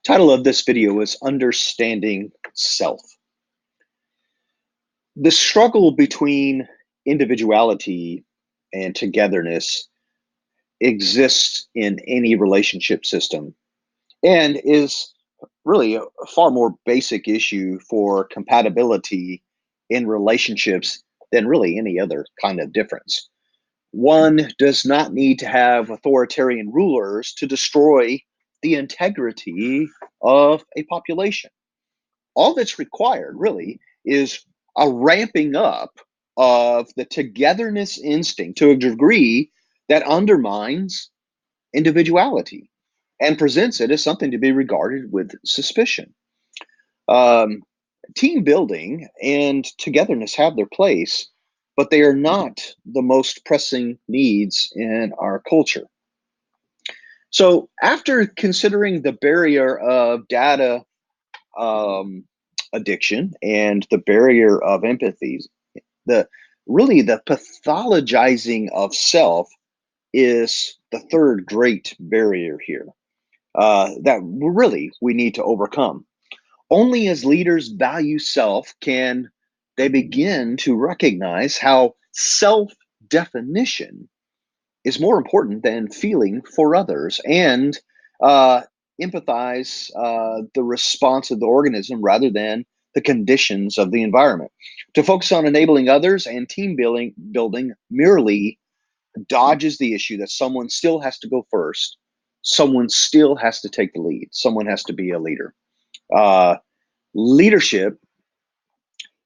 Title of this video is Understanding Self. The struggle between individuality and togetherness exists in any relationship system and is really a far more basic issue for compatibility in relationships than really any other kind of difference. One does not need to have authoritarian rulers to destroy the integrity of a population. All that's required really is a ramping up of the togetherness instinct to a degree that undermines individuality and presents it as something to be regarded with suspicion. Um, Team building and togetherness have their place, but they are not the most pressing needs in our culture. So, after considering the barrier of data um, addiction and the barrier of empathy, the really the pathologizing of self is the third great barrier here that really we need to overcome. Only as leaders value self can they begin to recognize how self definition is more important than feeling for others and uh, empathize the response of the organism rather than the conditions of the environment. To focus on enabling others and building merely dodges the issue that someone still has to go first, someone still has to take the lead, someone has to be a leader. Uh, Leadership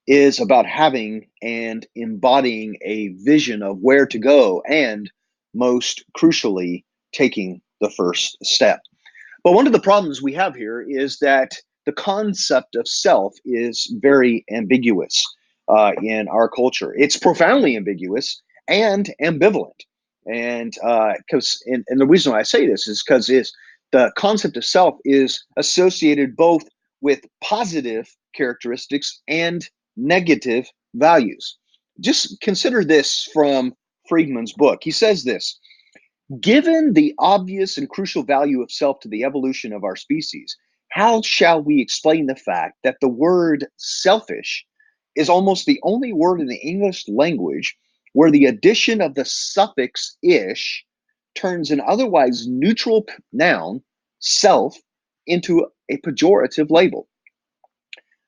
is about having and embodying a vision of where to go and, most crucially, taking the first step. But one of the problems we have here is that the concept of self is very ambiguous in our culture. It's profoundly ambiguous and ambivalent. And the reason why I say this is because the concept of self is associated both with positive characteristics and negative values. Just consider this from Friedman's book. He says this: given the obvious and crucial value of self to the evolution of our species, how shall we explain the fact that the word selfish is almost the only word in the English language where the addition of the suffix ish turns an otherwise neutral noun, self, into a pejorative label?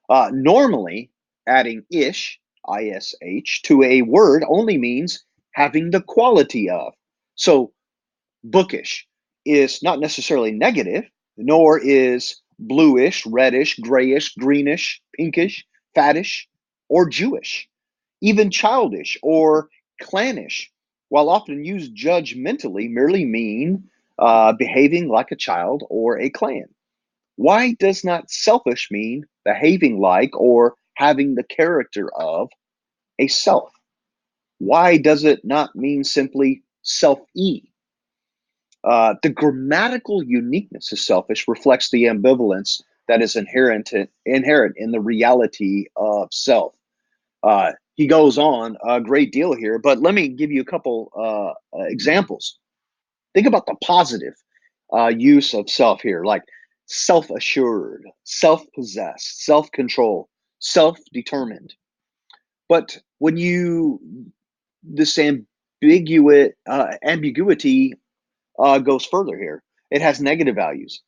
Normally, adding ish, to a word only means having the quality of. So, bookish is not necessarily negative, nor is bluish, reddish, grayish, greenish, pinkish, fattish, or Jewish. Even childish or clannish, while often used judgmentally, merely mean behaving like a child or a clan. Why does not selfish mean behaving like or having the character of a self? Why does it not mean simply self e? The grammatical uniqueness of selfish reflects the ambivalence that is inherent in the reality of self. He goes on a great deal here, but let me give you a couple examples. Think about the positive use of self here, like self assured, self possessed, self control, self determined. But when you, this ambiguity goes further here. It has negative values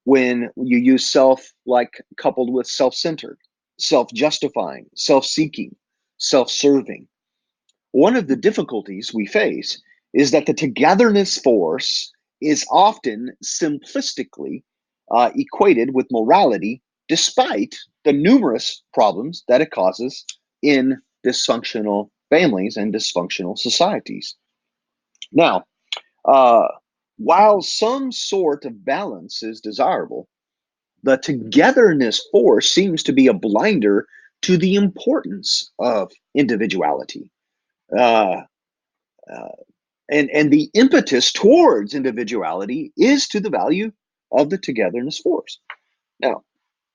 when you use self like coupled with self centered, self justifying, self seeking, self serving. One of the difficulties we face is that the togetherness force is often simplistically equated with morality, despite the numerous problems that it causes in dysfunctional families and dysfunctional societies. Now, uh, while some sort of balance is desirable, the togetherness force seems to be a blinder to the importance of individuality. Uh, uh, and the impetus towards individuality is to the value of the togetherness force. Now,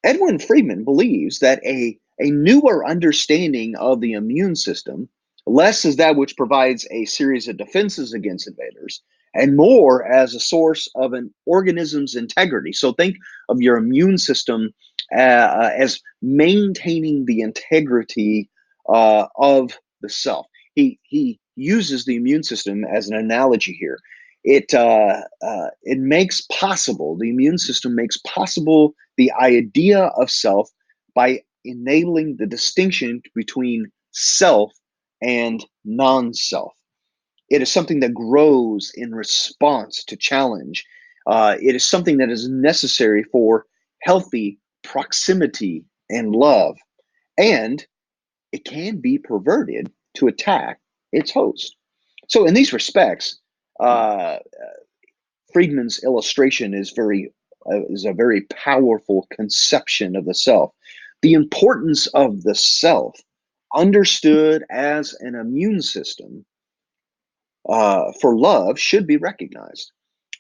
Edwin Friedman believes that a newer understanding of the immune system, less as that which provides a series of defenses against invaders, and more as a source of an organism's integrity. So think of your immune system as maintaining the integrity of the self. He uses the immune system as an analogy here. It makes possible, the immune system makes possible the idea of self by enabling the distinction between self and non-self. It is something that grows in response to challenge. It is something that is necessary for healthy proximity and love. And it can be perverted to attack its host. So, in these respects, uh, Friedman's illustration is a very powerful conception of the self. The importance of the self, understood as an immune system for love, should be recognized.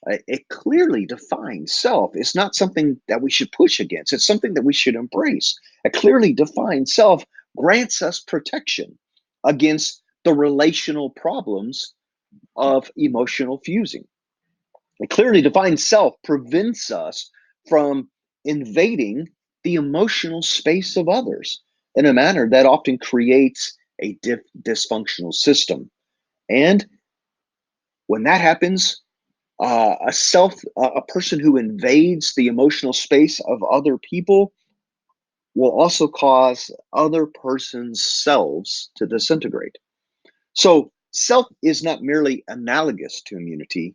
It clearly defines self. It's not something that we should push against. It's something that we should embrace. A clearly defined self grants us protection against the relational problems of emotional fusing. A clearly defined self prevents us from invading the emotional space of others in a manner that often creates a dysfunctional system. And when that happens, a person who invades the emotional space of other people will also cause other person's selves to disintegrate. So self is not merely analogous to immunity,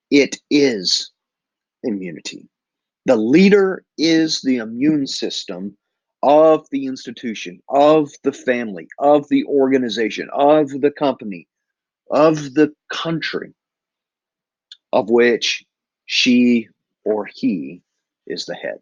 it is immunity. The leader is the immune system of the institution, of the family, of the organization, of the company, of the country, of which she or he is the head.